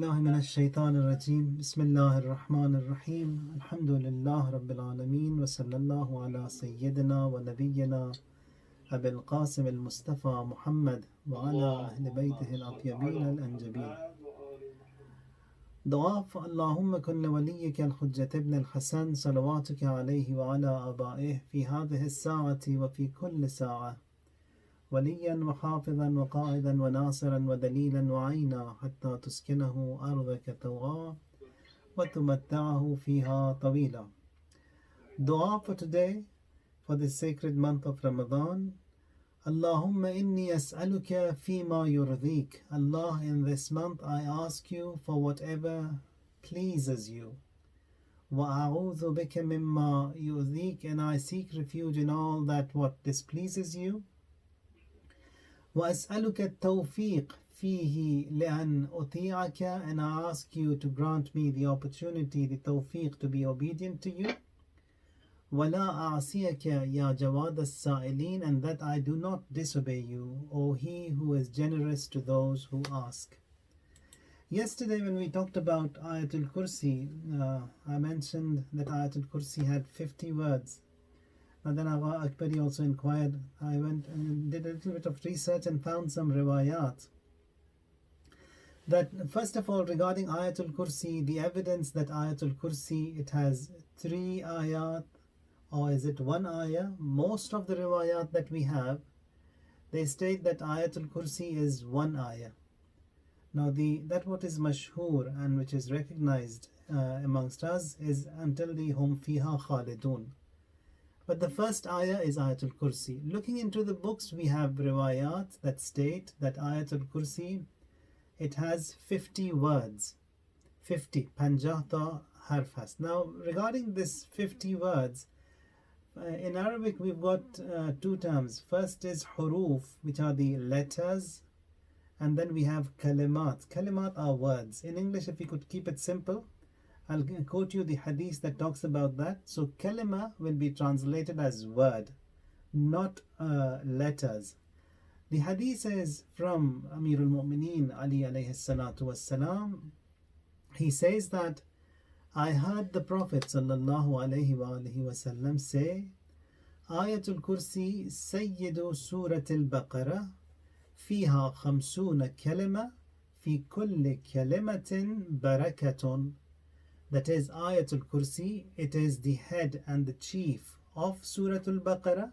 بالله من الشيطان الرجيم بسم الله الرحمن الرحيم الحمد لله رب العالمين وصلى الله على سيدنا ونبينا أبي القاسم المصطفى محمد وعلى أهل بيته الأطيبين الأنجبين. دعاء اللهم كن لوليك الحجة ابن الحسن صلواتك عليه وعلى آبائه في هذه الساعة وفي كل ساعة وليا وحافظا وقائدا وناصرا ودليلا وعينا حتى تسكنه أرضك طوعا وتمتعه فيها طويلا. Dua for today, for this sacred month of Ramadan. Allahumma inni as'aluka fima yurdhik. Allah, in this month I ask you for whatever pleases you. Wa a'udhu bika mimma yu'dhik, and I seek refuge in all that what displeases you. وأسألك التوفيق فيه لأن أطيعك, and I ask you to grant me the opportunity, the tawfiq, to be obedient to you. ولا أعصيك يا جواد السائلين, and that I do not disobey you, O He who is generous to those who ask. Yesterday when we talked about Ayat Al-Kursi, I mentioned that Ayat Al-Kursi had 50 words. And then Agha Akbari also inquired. I went and did a little bit of research and found some riwayat. That first of all, regarding Ayatul Kursi, the evidence that Ayatul Kursi, it has 3 ayat, or is it 1 ayah? Most of the riwayat that we have, they state that Ayatul Kursi is 1 ayah. Now that what is mashhur and which is recognized amongst us is until the hum fiha khalidun. But the first ayah is Ayatul Kursi. Looking into the books, we have riwayat that state that Ayatul Kursi, it has 50 words. 50, panjah harf has. Now, regarding this 50 words, in Arabic we've got 2 terms. First is huruf, which are the letters, and then we have kalimat. Kalimat are words. In English, if we could keep it simple, I'll quote you the hadith that talks about that. So kalima will be translated as word, not letters. The hadith is from Amirul Mu'mineen Ali alayhi salatu wassalam. He says that I heard the Prophet sallallahu alayhi wa alihi wasallam say, Ayatul Kursi sayyidu suratil Baqarah fiha khamsuna kalima fi kulli kalimatin barakatun. That is Ayatul Kursi, it is the head and the chief of Suratul Baqarah.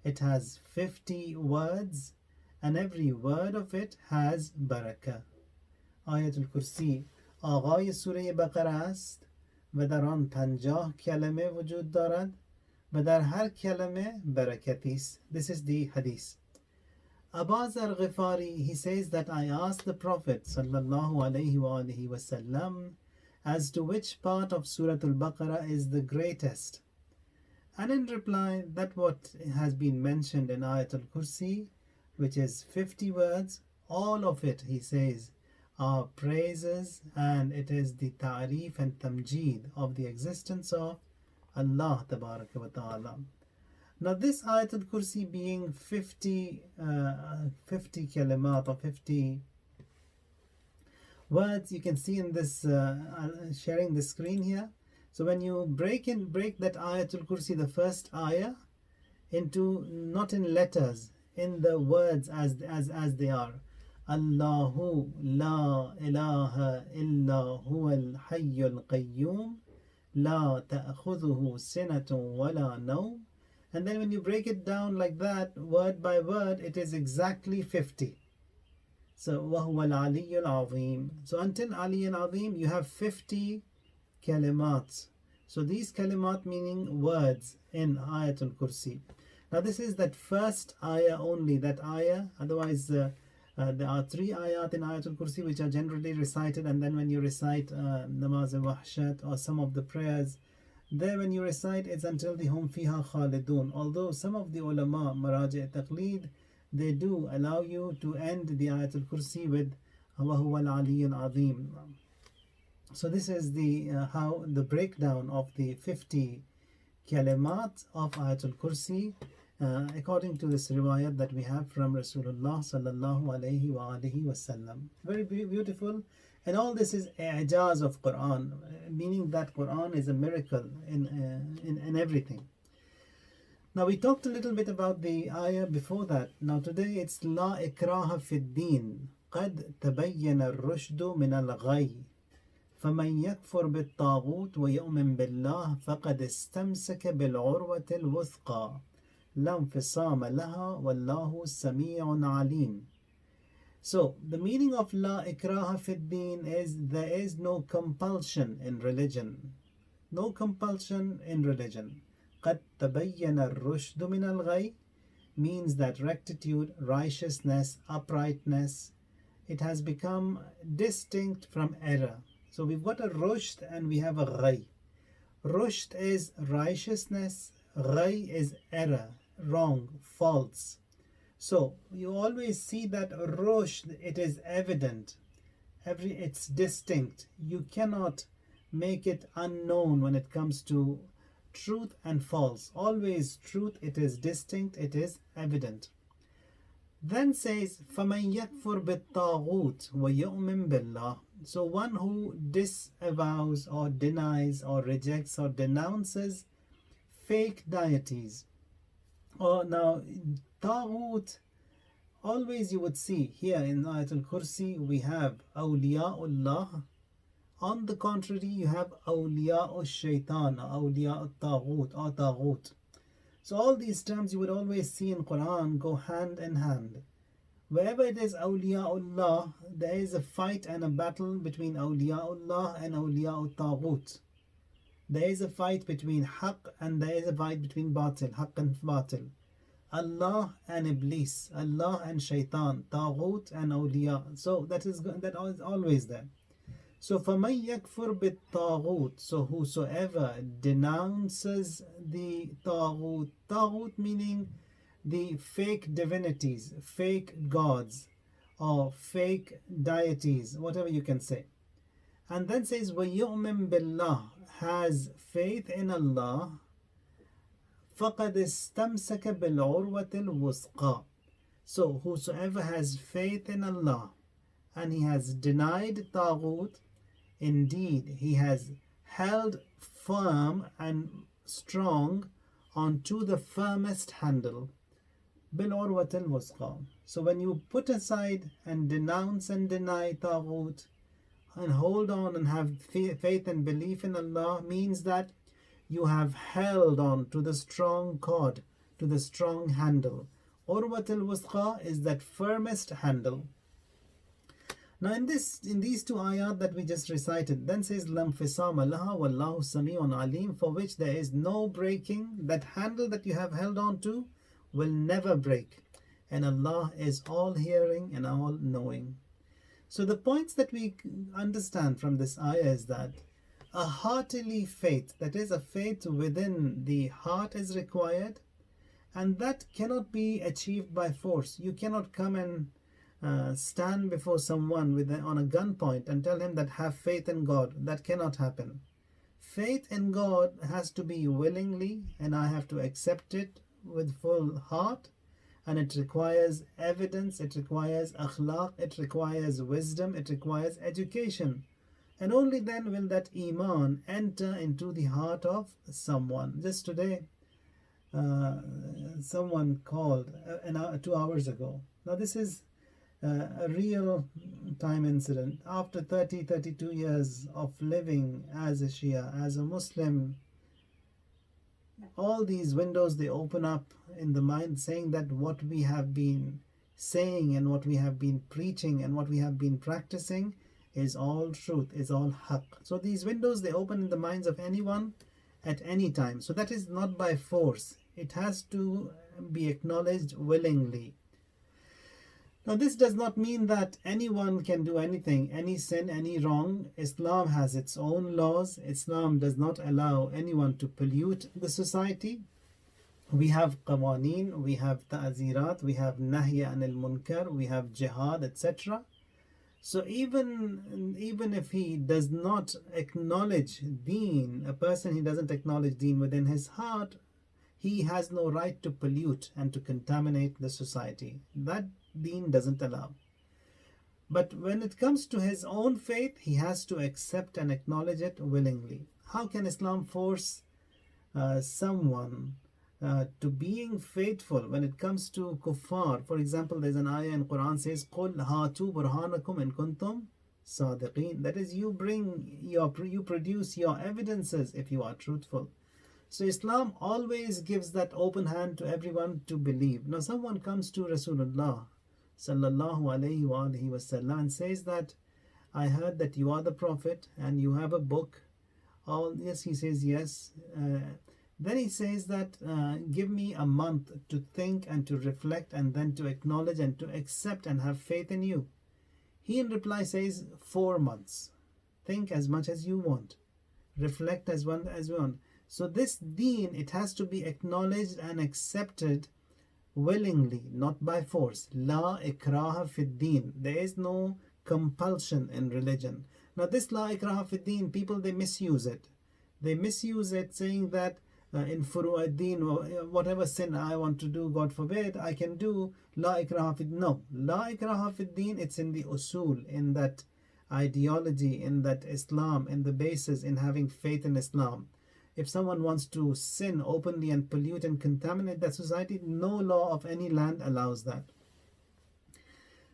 It has 50 words and every word of it has barakah. Ayatul Kursi آغای سوره بقره است و در آن 50 کلمه وجود دارد و در هر کلمه برکتی است. This is the hadith. Abbas al-Ghifari, he says that I asked the Prophet sallallahu alayhi wa alihi wasallam as to which part of Surah Al-Baqarah is the greatest. And in reply, that what has been mentioned in Ayat Al-Kursi, which is 50 words, all of it, he says, are praises, and it is the ta'rif and tamjeed of the existence of Allah Tabaraka wa Ta'ala. Now this Ayat Al-Kursi being 50 kalimat or 50 words, you can see in this sharing the screen here. So when you break that Ayatul Kursi, the first ayah, into not in letters, in the words as they are. Allahu la ilaha illa huwal hayyul qayyum la ta'khudhuhu sinatun wala nawm. And then when you break it down like that, word by word, it is exactly 50. So وَهُوَ الْعَلِيُّ الْعَظِيمُ. So until Ali al-Azim, you have 50 kalimat. So these kalimat meaning words in Ayatul Kursi. Now this is that first ayah only, that ayah. Otherwise there are 3 ayat in Ayatul Kursi which are generally recited, and then when you recite Namaz al-Wahshat or some of the prayers, there when you recite it's until the hum fiha khalidun. Although some of the ulama, maraji' taqleed, they do allow you to end the Ayatul Kursi with وَهُوَ الْعَلِيُّ الْعَظِيمُ. So this is the how the breakdown of the 50 kalimat of Ayatul Kursi. according to this riwayat that we have from Rasulullah sallallahu alaihi wa alihi wasallam. Very beautiful. And all this is ijaz of Quran, meaning that Quran is a miracle in everything. Now we talked a little bit about the ayah before that. Now today it's La ikraha fid din. قد تبين الرشد من الغي فمن يكفر بالطاغوت ويؤمن بالله فقد استمسك بالعروة الوثقى لا انفصام لها والله سميع عليم. So the meaning of La ikraha fid din is there is no compulsion in religion. No compulsion in religion. قد تبين الرشد من الغي means that rectitude, righteousness, uprightness, it has become distinct from error. So we've got a rushd and we have a ghay. Rushd is righteousness, ghay is error, wrong, false. So you always see that rushd, it is evident, it's distinct. You cannot make it unknown when it comes to truth and false. Always truth, it is distinct, it is evident. Then says فَمَنْ يَكْفُرْ بِالطَّاغُوتِ وَيُؤْمِنْ بِاللَّهِ. So one who disavows or denies or rejects or denounces fake deities. Or now Taghut, always you would see here in Ayat Al-Kursi we have Awliyaullah. On the contrary, you have Awliya Shaitan, Awliya Taghut or Taghut. So all these terms you would always see in Quran go hand in hand. Wherever it is Awliyaullah, there is a fight and a battle between Awliyaullah and Awliya Taghut. There is a fight between Haqq and there is a fight between Batil, Haqq and Batil. Allah and Iblis, Allah and Shaitan, Taghut and Awliya. So that is always there. So فَمَنْ يَكْفُرْ بِالطَّاغُوتِ. So whosoever denounces the Taghut. Taghut meaning the fake divinities, fake gods, or fake deities, whatever you can say. And then says وَيُؤْمِن بِاللَّهِ, has faith in Allah. فَقَدْ اسْتَمْسَكَ بِالْعُرْوَةِ الْوُثْقَى. So whosoever has faith in Allah and he has denied Taghut, indeed he has held firm and strong onto the firmest handle. بِالْعُرْوَةِ الْوُثْقَى. So when you put aside and denounce and deny Taghut and hold on and have faith and belief in Allah, means that you have held on to the strong cord, to the strong handle. Urwat al-Wusqa is that firmest handle. Now in these two ayat that we just recited, then says Lam fisama laha wallahu sami'un alim, for which there is no breaking. That handle that you have held on to will never break, and Allah is all hearing and all knowing. So the points that we understand from this ayah is that a heartily faith, that is a faith within the heart, is required, and that cannot be achieved by force. You cannot come and stand before someone on a gunpoint and tell him that have faith in God. That cannot happen. Faith in God has to be willingly, and I have to accept it with full heart, and it requires evidence, it requires akhlaq, it requires wisdom, it requires education. And only then will that iman enter into the heart of someone. Just today, someone called 2 hours ago. Now this is a real time incident. After 32 years of living as a Shia, as a Muslim, all these windows, they open up in the mind, saying that what we have been saying and what we have been preaching and what we have been practicing is all truth, is all haqq. So these windows, they open in the minds of anyone at any time. So that is not by force. It has to be acknowledged willingly. Now this does not mean that anyone can do anything, any sin, any wrong. Islam has its own laws. Islam does not allow anyone to pollute the society. We have qawaneen, we have ta'zirat, we have nahya anil munkar, we have jihad, etc. So even if he does not acknowledge deen, a person he doesn't acknowledge deen within his heart, He has no right to pollute and to contaminate the society. That deen doesn't allow. But when it comes to his own faith, he has to accept and acknowledge it willingly. How can Islam force someone to being faithful when it comes to kuffar? For example, there's an ayah in Quran says, "Qul hatu burhanakum in kuntum sadiqeen." That is, you produce your evidences if you are truthful. So Islam always gives that open hand to everyone to believe. Now, someone comes to Rasulullah sallallahu alayhi wa alihi wasallam and says that, "I heard that you are the Prophet and you have a book." Oh, yes, he says yes. Then he says that, "Give me a month to think and to reflect and then to acknowledge and to accept and have faith in you." He in reply says, 4 months. Think as much as you want. Reflect as you want. So this deen, it has to be acknowledged and accepted willingly, not by force. La ikraha fid deen. There is no compulsion in religion. Now this la ikraha fid deen, people, they misuse it. They misuse it saying that in furu'ad deen, whatever sin I want to do, God forbid, I can do. La ikraha fid. No. La ikraha fid deen, it's in the usul, in that ideology, in that Islam, in the basis, in having faith in Islam. If someone wants to sin openly and pollute and contaminate that society, no law of any land allows that.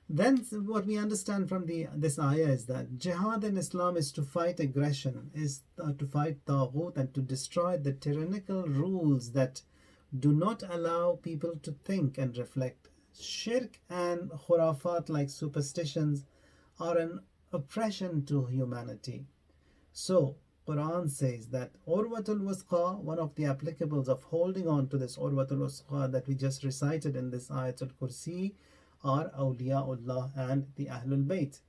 Then what we understand from this ayah is that jihad in Islam is to fight aggression, is to fight taghut and to destroy the tyrannical rules that do not allow people to think and reflect. Shirk and khurafat like superstitions are an oppression to humanity. So Quran says that Urwatul Wusqa, one of the applicables of holding on to this Urwatul Wusqa that we just recited in this Ayat Al-Kursi, are Awliyaullah and the Ahlul Bayt.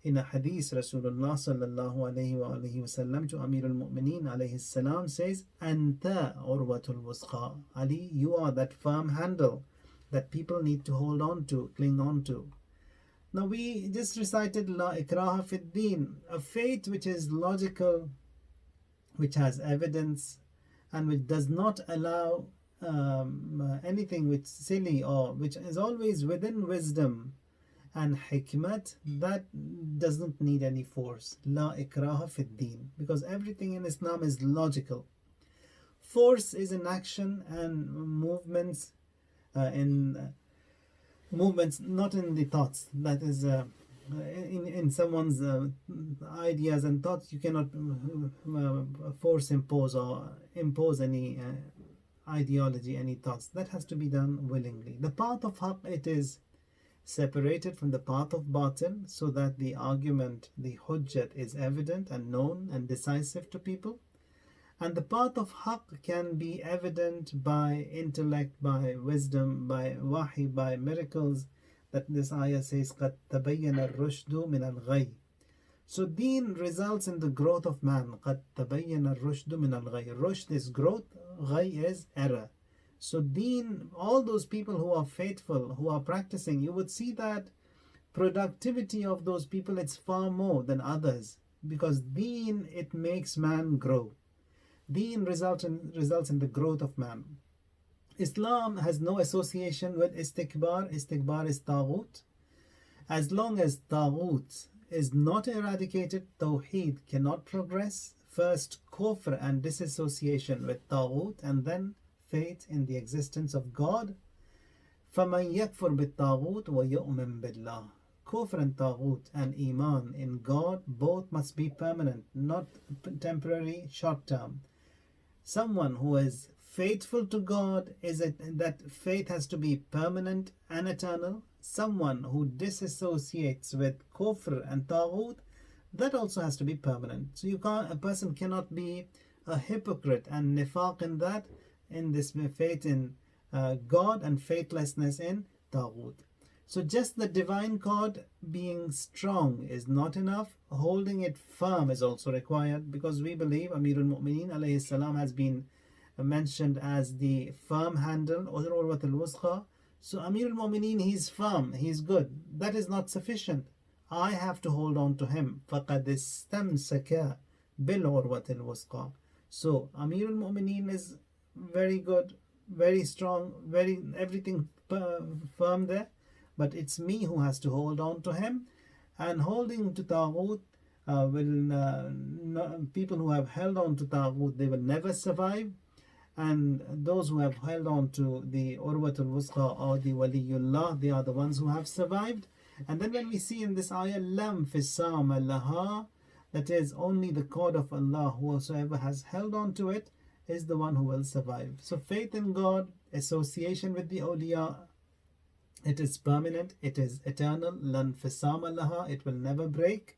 In a hadith, Rasulullah sallallahu alayhi wa alihi wasallam to Amirul Mu'mineen alayhi salam says, "Anta Urwatul Wusqa." Ali, you are that firm handle that people need to hold on to, cling on to. Now we just recited La ikraha fid deen, a faith which is logical, which has evidence, and which does not allow anything which is silly, or which is always within wisdom and hikmat, that doesn't need any force. La ikraha fid deen, because everything in Islam is logical. Force is in action and movements, not in the thoughts. That is in someone's ideas and thoughts. You cannot force impose or impose any ideology, any thoughts. That has to be done willingly. The path of haqq, it is separated from the path of batil, so that the argument, the hujjat, is evident and known and decisive to people. And the path of haqq can be evident by intellect, by wisdom, by wahi, by miracles. That this ayah says, قَدْ تَبَيَّنَ الرُّشْدُ مِنَ الْغَيِّ. So deen results in the growth of man. قَدْ تَبَيَّنَ الرُّشْدُ مِنَ الْغَيِّ. Rushd is growth, ghayy is error. So deen, all those people who are faithful, who are practicing, you would see that productivity of those people, it's far more than others. Because deen, it makes man grow. Deen results in the growth of man. Islam has no association with istikbar. Istikbar is taghut. As long as taghut is not eradicated, tawheed cannot progress. First kufr and disassociation with taghut, and then faith in the existence of God. فَمَنْ يَكْفُرْ بِالطَّاغُوتِ وَيُؤْمِنْ بِاللَّهِ. Kufr and taghut and iman in God, both must be permanent, not temporary, short term. Someone who is faithful to God, that faith has to be permanent and eternal. Someone who disassociates with kufr and taghut, that also has to be permanent. So a person cannot be a hypocrite and nifaq in that, in this faith in God and faithlessness in taghut. So just the divine cord being strong is not enough. Holding it firm is also required, because we believe Amirul Mu'mineen alayhi salam has been mentioned as the firm handle, or Urwatul Wusqa. So Amirul Mu'mineen, he's firm, he's good. That is not sufficient. I have to hold on to him. فَقَدْ اسْتَمْسَكَ بِالْعُرْوَةِ الْوُسْقَى. So Amirul Mu'mineen is very good, very strong, very everything firm there, but it's me who has to hold on to him. And holding to Taghut people who have held on to Taghut, they will never survive. And those who have held on to the Urwatul Wusqa or the Waliyullah, they are the ones who have survived. And then when we see in this ayah, Lam Fisam Laha, that is only the cord of Allah, whosoever has held on to it is the one who will survive. So faith in God, association with the awliya, it is permanent, it is eternal, Lan Fisam Laha, it will never break.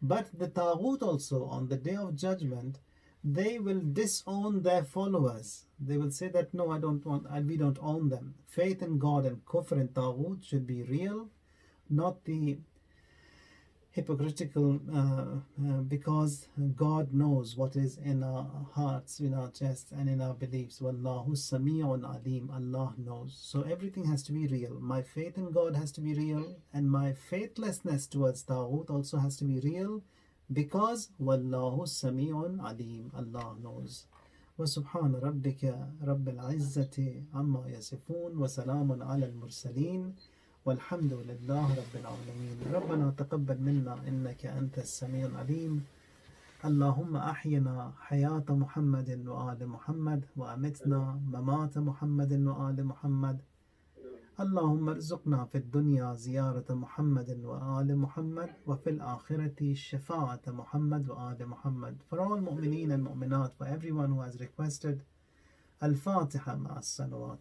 But the Taghut also, on the day of judgment, they will disown their followers. They will say that no, I don't want, we don't own them. Faith in God and kufr and Taghut should be real, not the hypocritical, because God knows what is in our hearts, in our chests, and in our beliefs. Wallahu Sami'un Alim. Allah knows. So everything has to be real. My faith in God has to be real, and my faithlessness towards Taghut also has to be real, because Wallahu Sami'un Alim. Allah knows. وسبحان ربك رب العزة عما يصفون وسلام على المرسلين والحمد لله رب العالمين. ربنا تقبل منا إنك أنت السميع العليم. اللهم أحينا حياة محمد وآل محمد وأمتنا ممات محمد وآل محمد. اللهم ارزقنا في الدنيا زيارة محمد وآل محمد وفي الآخرة شفاعة محمد وآل محمد. For all mu'mineen and mu'minat, for everyone who has requested, Al-Fatiha ma'as salawat.